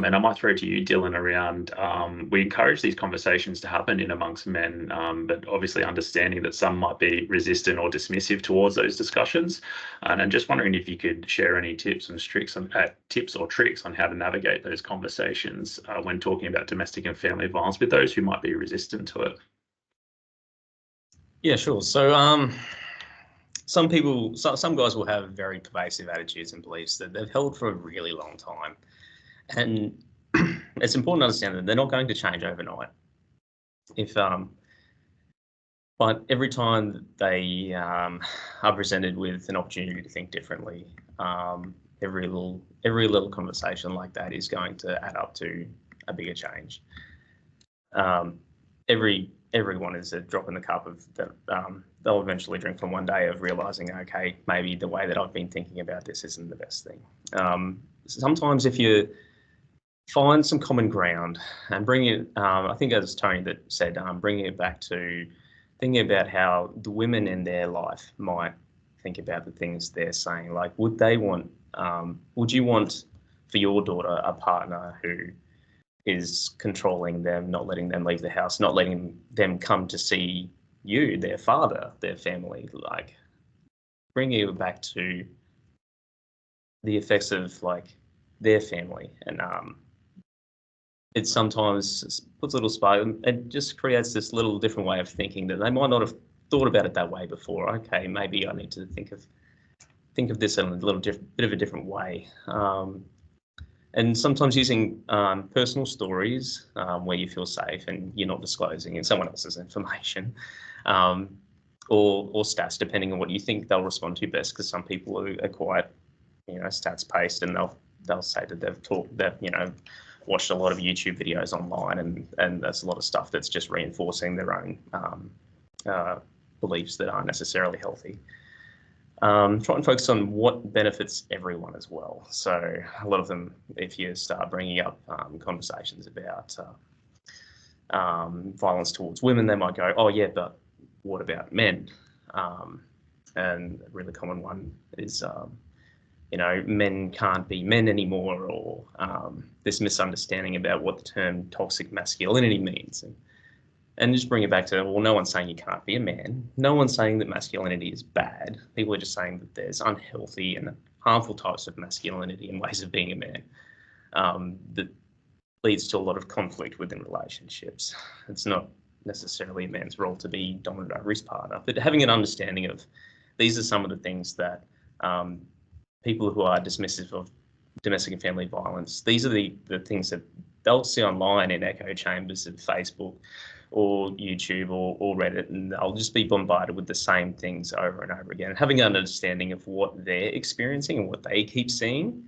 and I might throw to you, Dylan, around we encourage these conversations to happen in amongst men, but obviously understanding that some might be resistant or dismissive towards those discussions. And I'm just wondering if you could share any tips and tricks or tricks on how to navigate those conversations when talking about domestic and family violence with those who might be resistant to it. Yeah, sure. So some guys will have very pervasive attitudes and beliefs that they've held for a really long time. And it's important to understand that they're not going to change overnight. But every time they are presented with an opportunity to think differently, every little conversation like that is going to add up to a bigger change. Everyone is a drop in the cup of that they'll eventually drink from one day of realizing, okay, maybe the way that I've been thinking about this isn't the best thing. Sometimes if you find some common ground and bring it, I think as Tony that said, bringing it back to thinking about how the women in their life might think about the things they're saying. Like, would you want for your daughter a partner who is controlling them, not letting them leave the house, not letting them come to see you, their father, their family, like bringing it back to the effects of like their family. And it sometimes puts a little spark and just creates this little different way of thinking that they might not have thought about it that way before. Okay, maybe I need to think of this in a little bit of a different way. And sometimes using personal stories where you feel safe and you're not disclosing someone else's information, or stats, depending on what you think they'll respond to best. Because some people are quite, stats based, and they'll say that they've watched a lot of YouTube videos online, and there's a lot of stuff that's just reinforcing their own beliefs that aren't necessarily healthy. Try and focus on what benefits everyone as well. So a lot of them, if you start bringing up conversations about violence towards women, they might go, oh yeah, but what about men? And a really common one is, men can't be men anymore, or this misunderstanding about what the term toxic masculinity means. And just bring it back to, well, no one's saying you can't be a man. No one's saying that masculinity is bad. People are just saying that there's unhealthy and harmful types of masculinity and ways of being a man that leads to a lot of conflict within relationships. It's not necessarily a man's role to be dominant over his partner, but having an understanding of these are some of the things that people who are dismissive of domestic and family violence, these are the things that they'll see online in echo chambers of Facebook or YouTube or Reddit, and they'll just be bombarded with the same things over and over again. Having an understanding of what they're experiencing and what they keep seeing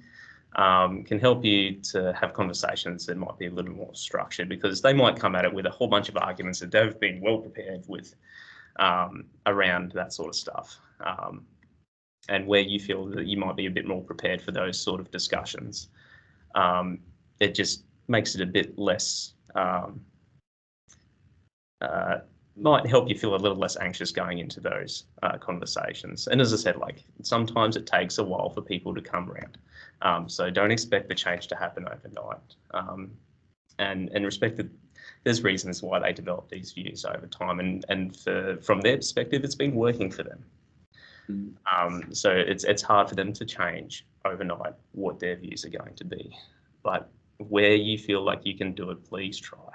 can help you to have conversations that might be a little more structured, because they might come at it with a whole bunch of arguments that they've been well prepared with around that sort of stuff. And where you feel that you might be a bit more prepared for those sort of discussions, it just makes it a bit less, might help you feel a little less anxious going into those conversations. And as I said, like sometimes it takes a while for people to come around. So don't expect the change to happen overnight. And respect that there's reasons why they develop these views over time. And from their perspective, it's been working for them. So it's hard for them to change overnight what their views are going to be. But where you feel like you can do it, please try.